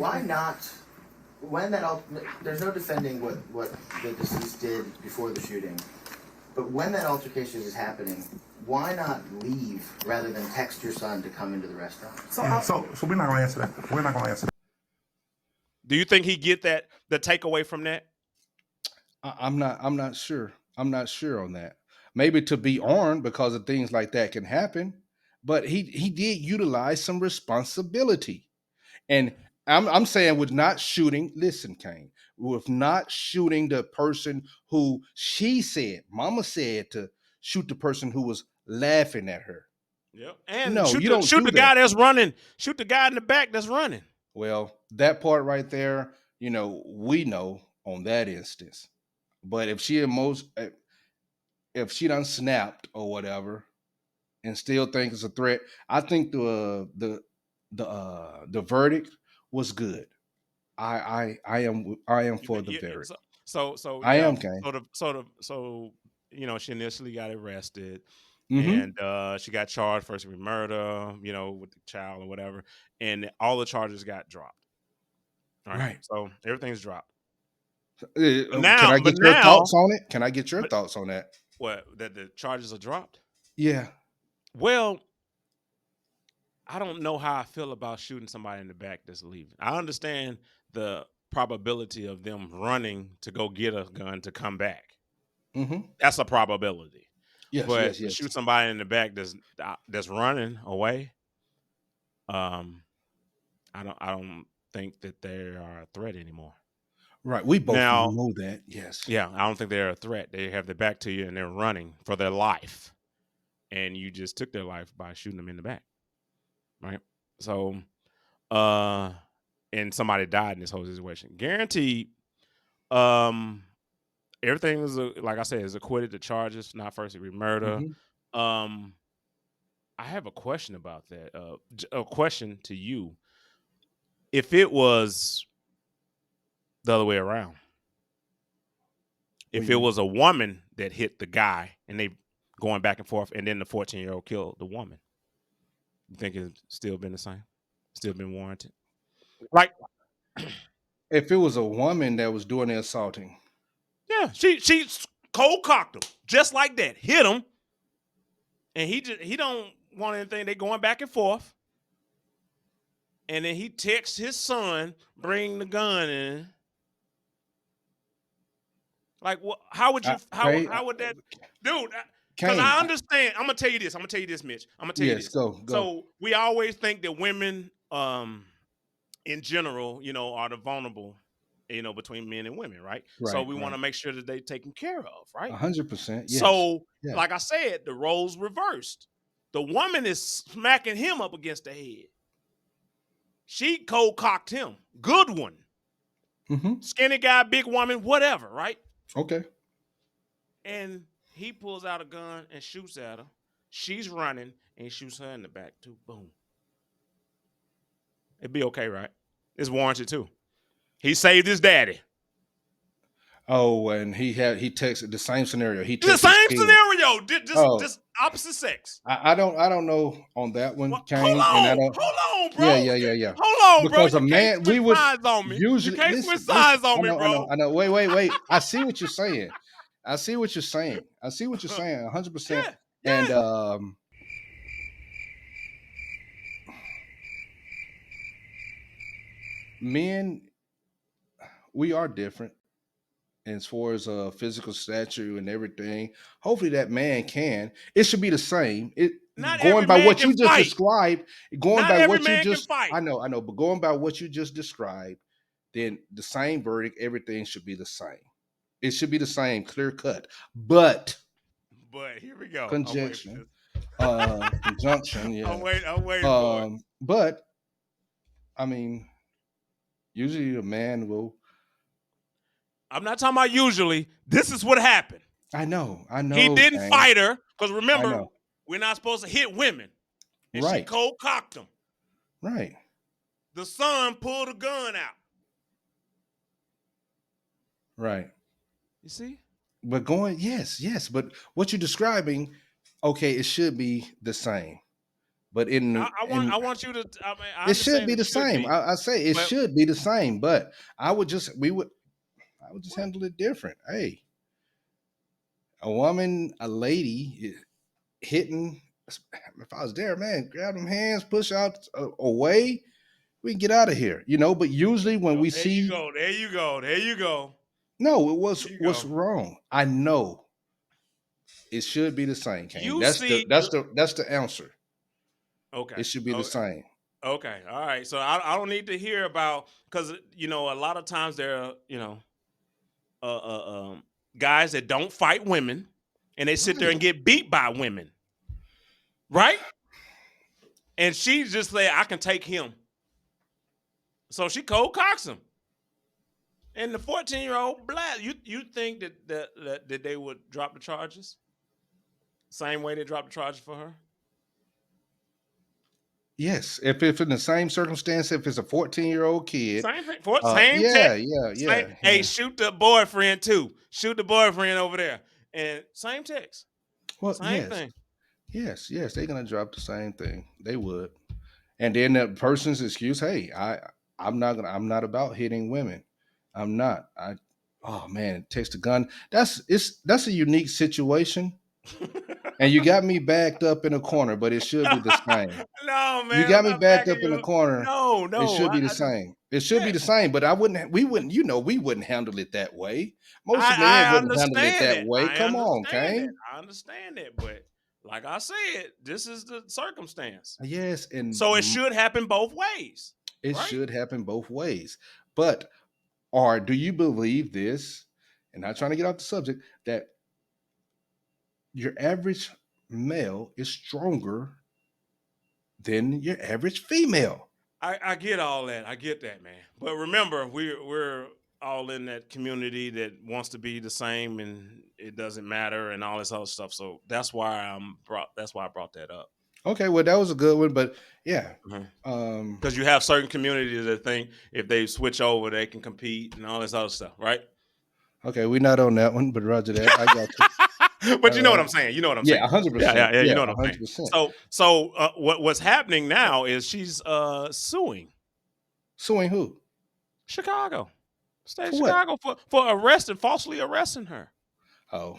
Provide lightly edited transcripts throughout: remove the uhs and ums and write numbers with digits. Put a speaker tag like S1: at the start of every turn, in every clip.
S1: Why not? When there's no defending what the deceased did before the shooting, but when that altercation is happening, why not leave rather than text your son to come into the restaurant?
S2: So we're not gonna answer that. We're not gonna answer that.
S3: Do you think he get that the takeaway from that?
S4: I'm not. I'm not sure. I'm not sure on that. Maybe to be armed because of things like that can happen, but he did utilize some responsibility. And I'm saying with not shooting, listen, Kane, with not shooting the person who she said, mama said to shoot the person who was laughing at her.
S3: Yep. And
S4: No,
S3: shoot
S4: you
S3: the
S4: don't
S3: shoot
S4: do
S3: the
S4: that.
S3: guy that's running. Shoot the guy in the back that's running.
S4: Well, that part right there, we know on that instance. But if she done snapped or whatever and still think it's a threat, I think the verdict was good. I am for the
S3: Yeah,
S4: verdict.
S3: so
S4: I
S3: yeah.
S4: am, Kane.
S3: So she initially got arrested,
S4: Mm-hmm.
S3: and she got charged first degree murder, with the child or whatever, and all the charges got dropped. All right.
S4: Right.
S3: So everything's dropped.
S4: Can I
S3: But
S4: get your
S3: now,
S4: thoughts on it? Can I get your
S3: but
S4: thoughts on that?
S3: what, that the charges are dropped?
S4: Yeah.
S3: Well, I don't know how I feel about shooting somebody in the back that's leaving. I understand the probability of them running to go get a gun to come back.
S4: Mm-hmm.
S3: That's a probability.
S4: Yes,
S3: But
S4: yes,
S3: to
S4: yes.
S3: shoot somebody in the back that's running away, um, I don't think that they are a threat anymore.
S4: Right. We both
S3: Now,
S4: know that. Yes.
S3: yeah, I don't think they're a threat. They have their back to you and they're running for their life, and you just took their life by shooting them in the back, right? So, uh, and somebody died in this whole situation. Guaranteed. Um, Everything was like I said is acquitted. The charges, not first degree murder.
S4: Mm-hmm.
S3: Um, I have a question about that. A question to you: if it was the other way around,
S4: What do
S3: if
S4: you
S3: it
S4: mean?
S3: was a woman that hit the guy and they going back and forth, and then the 14-year-old killed the woman, you think it's still been the same? Still been warranted? Like,
S4: If it was a woman that was doing the assaulting,
S3: yeah, she cold cocked him just like that, hit him, and he don't want anything. They going back and forth, and then he texts his son, bring the gun in. Like, what? How would you?
S4: okay,
S3: How would that, dude? Because
S4: Kane.
S3: I understand. I'm gonna tell you this. I'm gonna tell you this, Mitch. I'm gonna tell you
S4: Yes,
S3: this.
S4: go.
S3: So we always think that women, in general, are the vulnerable, between men and women, right? So
S4: Right,
S3: we want
S4: right.
S3: to make sure that they taken care of, right?
S4: 100%. Yes.
S3: So,
S4: Yes.
S3: like I said, the roles reversed. The woman is smacking him up against the head. She cold cocked him. Good one.
S4: Mm-hmm.
S3: Skinny guy, big woman, whatever, right?
S4: Okay.
S3: And he pulls out a gun and shoots at her. She's running and he shoots her in the back too. Boom. It'd be okay, right? It's warranted too. He saved his daddy.
S4: Oh, and he texted the same scenario. He
S3: It's the
S4: texted his
S3: same
S4: kid.
S3: scenario.
S4: Oh,
S3: Just opposite sex.
S4: I don't know on that one,
S3: Well,
S4: Kane, and I don't.
S3: hold on,
S4: Yeah,
S3: bro.
S4: yeah, yeah, yeah.
S3: Hold on, bro.
S4: Because a
S3: You can't
S4: man,
S3: switch
S4: we would
S3: sides on me. You
S4: usually
S3: can't switch
S4: listen, listen.
S3: sides on me, bro.
S4: I know. Wait. I see what you're saying. I see what you're saying. 100%.
S3: Yeah,
S4: And
S3: yeah.
S4: Men, we are different as far as physical stature and everything. Hopefully, that man can. It should be the same. It
S3: Not
S4: going
S3: every
S4: by
S3: man
S4: what
S3: can
S4: you just
S3: fight.
S4: described. Going
S3: Not
S4: by
S3: every
S4: what you
S3: man can
S4: just.
S3: fight.
S4: I know. But going by what you just described, then the same verdict. Everything should be the same. It should be the same, clear cut. But
S3: But here we go. I'm waiting for
S4: conjunction,
S3: this.
S4: conjunction, yeah.
S3: I'm waiting for it.
S4: But I mean, usually a man will.
S3: I'm not talking about usually. This is what happened.
S4: I know,
S3: He didn't
S4: Kane.
S3: fight her because
S4: I
S3: remember,
S4: know.
S3: we're not supposed to hit women, and she
S4: Right,
S3: cold cocked him.
S4: right,
S3: The son pulled a gun out.
S4: right.
S3: You see?
S4: But yes. But what you're describing, okay, it should be the same. But
S3: I want you to. I mean, I
S4: it should
S3: understand
S4: be
S3: it
S4: the
S3: should
S4: same.
S3: be,
S4: I say it
S3: but
S4: should be the same, but I would just I would just
S3: what?
S4: handle it different. Hey, a woman, a lady hitting. If I was there, man, grab them hands, push out away. We can get out of here, But usually when we
S3: There you
S4: see
S3: go. There you go. There you go.
S4: no,
S3: There you
S4: what's
S3: go.
S4: wrong. I know it should be the same, Kane.
S3: You see.
S4: That's the answer.
S3: Okay.
S4: It should be the
S3: Okay.
S4: same.
S3: Okay. All right. So I don't need to hear about, because a lot of times there are uh, uh, um, guys that don't fight women, and they sit there
S4: Right.
S3: and get beat by women, right? And she just say, I can take him. So she cold cocks him. And the 14-year-old blast. You think that they would drop the charges? Same way they dropped the charges for her?
S4: Yes, if it's in the same circumstance, if it's a 14-year-old kid,
S3: Same thing. Same
S4: yeah,
S3: text.
S4: yeah,
S3: Same.
S4: yeah,
S3: Hey,
S4: yeah.
S3: shoot the boyfriend too. Shoot the boyfriend over there. And same text.
S4: Well,
S3: Same thing.
S4: yes, they're gonna drop the same thing. They would, and then the person's excuse, hey, I'm not about hitting women. I'm not. Oh man, takes the gun. That's a unique situation, and you got me backed up in a corner, but it should be the same.
S3: No,
S4: You
S3: man, I'm
S4: got me
S3: not
S4: backed
S3: backing
S4: up in a
S3: you.
S4: corner.
S3: No,
S4: It
S3: no.
S4: should be the
S3: I just
S4: same. It should be
S3: yeah.
S4: the same, but we wouldn't, we wouldn't handle it that way. Most men
S3: I
S4: wouldn't handle it
S3: understand
S4: that
S3: it.
S4: way.
S3: I
S4: Come on,
S3: understand it.
S4: Kane.
S3: I understand it. But like I said, this is the circumstance.
S4: Yes, and
S3: So it should happen both ways,
S4: it
S3: right?
S4: should happen both ways. But or do you believe this? And not trying to get off the subject, that your average male is stronger than your average female.
S3: I get all that. I get that, man. But remember, we're all in that community that wants to be the same, and it doesn't matter, and all this other stuff. So that's why I brought that up.
S4: Okay, well that was a good one, but yeah.
S3: Because you have certain communities that think if they switch over, they can compete and all this other stuff, right?
S4: Okay, we're not on that one, but Roger that. I got you.
S3: But
S4: All
S3: you know what
S4: right.
S3: I'm saying. You know what I'm
S4: Yeah,
S3: saying.
S4: 100%.
S3: Yeah. You
S4: Yeah,
S3: know what I'm saying.
S4: 100%.
S3: So what's happening now is she's suing
S4: Suing who?
S3: Chicago, state of
S4: For what?
S3: Chicago for falsely arresting her.
S4: Oh.
S3: Oh,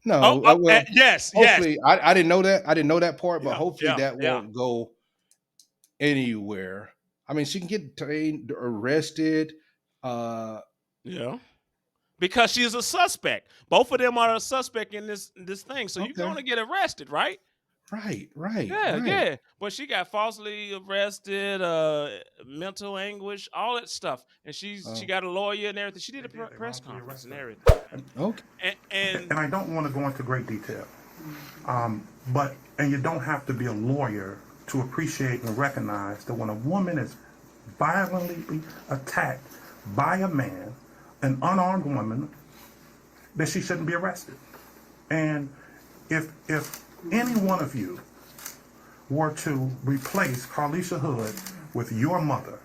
S4: No.
S3: oh
S4: Well,
S3: yes.
S4: hopefully I didn't know that. I didn't know that part, but hopefully that
S3: Yeah.
S4: won't go anywhere. I mean, she can get arrested.
S3: Yeah. Because she's a suspect. Both of them are a suspect in this thing. So you're
S4: Okay.
S3: going to get arrested, right?
S4: Right.
S3: Yeah. But she got falsely arrested, mental anguish, all that stuff, and she got a lawyer and everything. She did a press conference and everything.
S4: Okay.
S3: And
S2: I don't want to go into great detail, but you don't have to be a lawyer to appreciate and recognize that when a woman is violently attacked by a man, an unarmed woman, that she shouldn't be arrested. And if any one of you were to replace Carlishia Hood with your mother,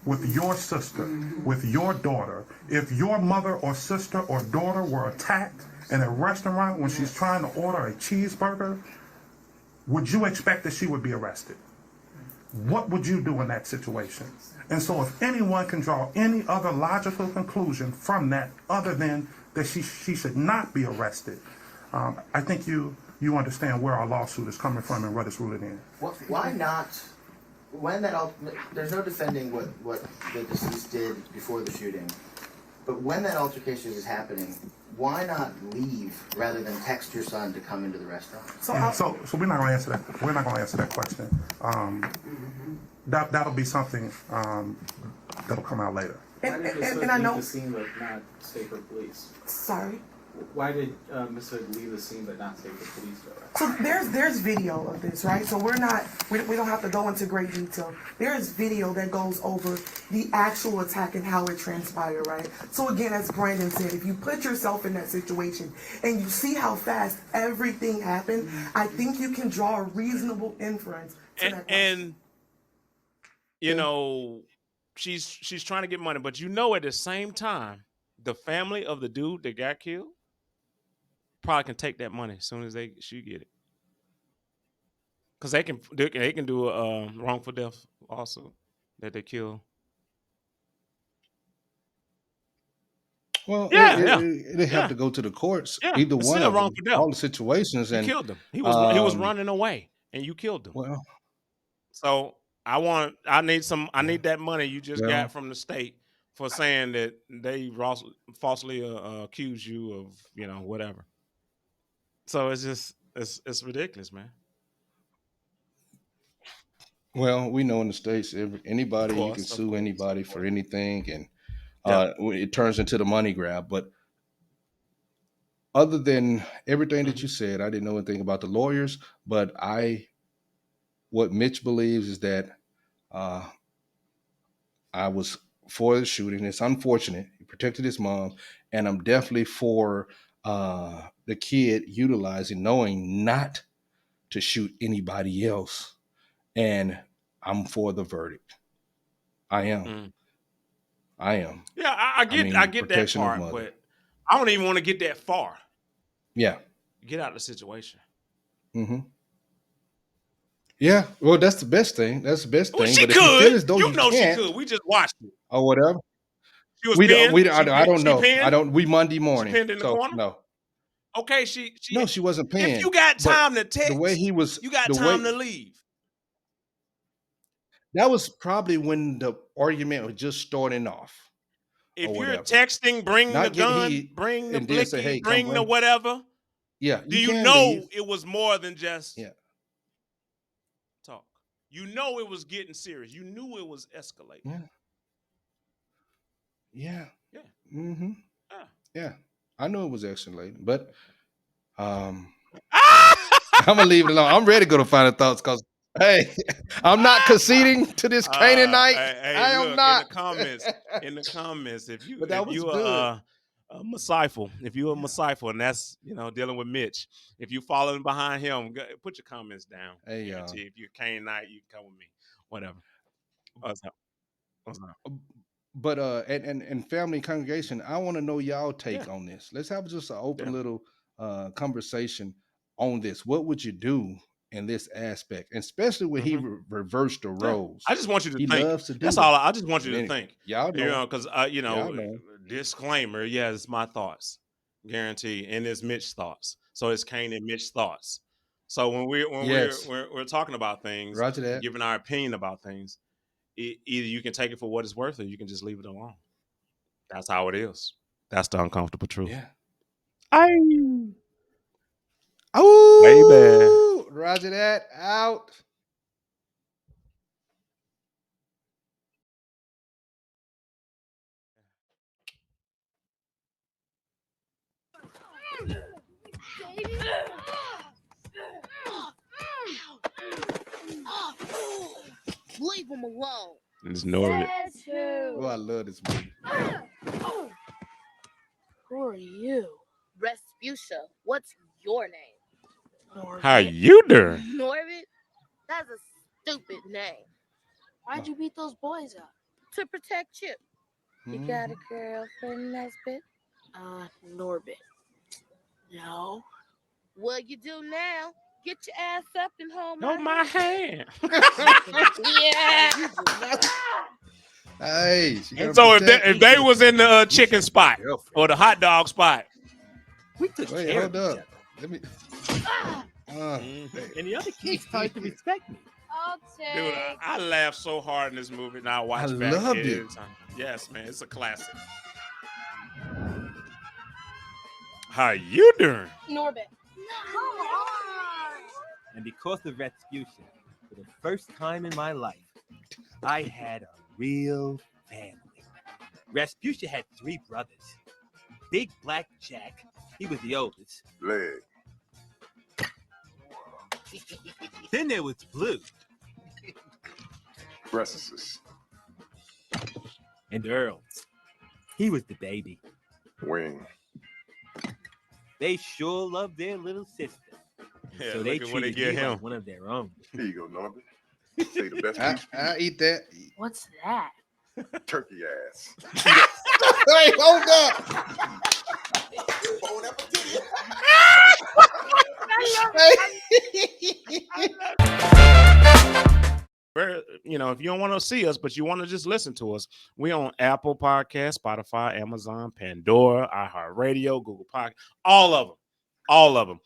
S2: with your sister, with your daughter, if your mother or sister or daughter were attacked in a restaurant when she's trying to order a cheeseburger, would you expect that she would be arrested? What would you do in that situation? And so if anyone can draw any other logical conclusion from that other than that she should not be arrested, I think you understand where our lawsuit is coming from and what it's rooted in.
S1: Why not? When there's no defending what the deceased did before the shooting, but when that altercation is happening, why not leave rather than text your son to come into the restaurant?
S2: So we're not going to answer that. We're not going to answer that question. That'll be something that'll come out later.
S5: And I know the scene but not stay for police.
S6: Sorry.
S5: Why did Mr. Hood leave the scene but not take the police to arrest?
S6: So there's video of this, right? So we don't have to go into great detail. There is video that goes over the actual attack and how it transpired, right? So again, as Brandon said, if you put yourself in that situation and you see how fast everything happened, I think you can draw a reasonable inference to that question.
S3: And she's trying to get money, but at the same time, the family of the dude that got killed probably can take that money as soon as she get it. because they can do a wrongful death lawsuit that they kill.
S4: Well,
S3: Yeah,
S4: they have
S3: yeah,
S4: to go to the courts.
S3: yeah.
S4: Either
S3: It's
S4: one
S3: still
S4: of
S3: wrongful
S4: them,
S3: death.
S4: all the situations,
S3: You
S4: and
S3: killed him. He was
S4: um,
S3: running away, and you killed him.
S4: well,
S3: So I need that money you just got
S4: well,
S3: from the state for saying that they falsely accused you of whatever. So it's just it's ridiculous, man.
S4: well, we know in the states,
S3: Of
S4: anybody you can
S3: course, of
S4: sue
S3: course, of
S4: anybody for
S3: course.
S4: anything, and
S3: Yeah.
S4: it turns into the money grab. But other than everything that
S3: Hmm.
S4: you said, I didn't know anything about the lawyers. But what Mitch believes is that uh, I was for the shooting. It's unfortunate. He protected his mom, and I'm definitely for the kid utilizing, knowing not to shoot anybody else. And I'm for the verdict. I am.
S3: Mm.
S4: I am.
S3: Yeah,
S4: I
S3: I
S4: mean,
S3: get that
S4: protection of
S3: part,
S4: mother.
S3: but I don't even want to get that far.
S4: Yeah.
S3: Get out of the situation.
S4: Hmm. Yeah. Well, that's the best thing. That's the best
S3: Well,
S4: thing.
S3: she
S4: But if you feel
S3: could.
S4: as though
S3: You
S4: you
S3: know she
S4: can't
S3: could. We just watched it.
S4: or whatever,
S3: She was pinned.
S4: I don't
S3: She
S4: know. I
S3: pinned.
S4: don't. We Monday
S3: She
S4: morning,
S3: pinned in the
S4: so
S3: corner.
S4: no,
S3: Okay,
S4: no, she wasn't
S3: if you
S4: paying.
S3: got
S4: But
S3: time to
S4: the way he
S3: text,
S4: was,
S3: you got
S4: the way
S3: time to leave.
S4: that was probably when the argument was just starting off or
S3: If you're
S4: whatever.
S3: texting, bring the
S4: Not getting
S3: gun,
S4: heat
S3: bring the
S4: and then say,
S3: blicky,
S4: "Hey, come
S3: bring the
S4: bring."
S3: whatever.
S4: Yeah,
S3: Do
S4: you
S3: you
S4: can leave.
S3: know it was more than just
S4: Yeah,
S3: talk? You know it was getting serious. You knew it was escalating.
S4: yeah, yeah.
S3: Yeah.
S4: Mm-hmm.
S3: Yeah.
S4: Yeah. I knew it was escalating, but um,
S3: Ah!
S4: I'm gonna leave it alone. I'm ready to go to final thoughts because hey, I'm not conceding to this Canaanite.
S3: Hey,
S4: I am
S3: look in
S4: not.
S3: the comments. In the comments, if
S4: But that was
S3: you
S4: good.
S3: are a Messiah, if you're a Messiah, and that's dealing with Mitch, if you following behind him, put your comments down.
S4: Hey,
S3: Guarantee if you're Canaanite, you can come with me. Whatever. What's up? What's up?
S4: But and family congregation, I want to know y'all
S3: Yeah,
S4: take on this. Let's have just an open
S3: yeah.
S4: little conversation on this. What would you do in this aspect, and especially when he
S3: Hmm.
S4: reversed the
S3: Yeah.
S4: roles?
S3: I just want you to
S4: He
S3: think.
S4: loves to do
S3: That's all.
S4: that.
S3: I just want you
S4: But
S3: to
S4: anyway,
S3: think.
S4: y'all know,
S3: Because
S4: y'all know.
S3: disclaimer. Yeah, it's my thoughts, guarantee, and it's Mitch's thoughts. So it's Kane and Mitch's thoughts. So
S4: Yes,
S3: we're talking about things,
S4: Roger that.
S3: giving our opinion about things, either you can take it for what it's worth, or you can just leave it alone. That's how it is. That's the uncomfortable truth.
S4: Yeah.
S3: I baby.
S4: Oh, Roger that. Out.
S7: Leave him alone.
S3: It's Norbit.
S4: Oh, I love this movie.
S7: Who are you? Respucia. What's your name?
S3: How you doing?
S7: Norbit? That's a stupid name.
S8: Why'd you beat those boys up?
S7: To protect Chip. You got a
S4: Mhm.
S7: girlfriend, Nesbit?
S8: Norbit. No.
S7: What you do now? Get your ass up and hold
S3: Hold my hand.
S7: Yeah.
S4: Hey, she
S3: And
S4: gotta
S3: so
S4: protect.
S3: if they was in the chicken spot
S4: Girlfriend.
S3: or the hot dog spot,
S9: We took
S4: Wait,
S9: care
S4: hold
S9: of each
S4: up.
S9: other.
S4: Let me.
S3: Mhm.
S9: And the other kids started to respect me.
S3: dude, I laughed so hard in this movie. And I watch
S4: I
S3: back
S4: loved
S3: at
S4: it.
S3: every time. Yes, man, it's a classic. How you doing?
S8: Norbit.
S9: And because of Respucia, for the first time in my life, I had a real family. Respucia had 3 brothers. Big Black Jack, he was the oldest.
S10: Leg.
S9: Then there was Blue.
S10: Breasts.
S9: And Earl. He was the baby.
S10: Wing.
S9: They sure loved their little sister.
S3: Yeah,
S9: So they
S3: look at what they
S9: treated
S3: give
S9: me
S3: him.
S9: like one of their own.
S10: Here you go, Norbert. Say the best
S4: I eat that.
S8: What's that?
S10: turkey ass.
S4: Hey, hold up.
S10: Bon appetit.
S4: Hey.
S3: very, if you don't want to see us, but you want to just listen to us, we on Apple Podcast, Spotify, Amazon, Pandora, iHeartRadio, Google Podcast, all of them.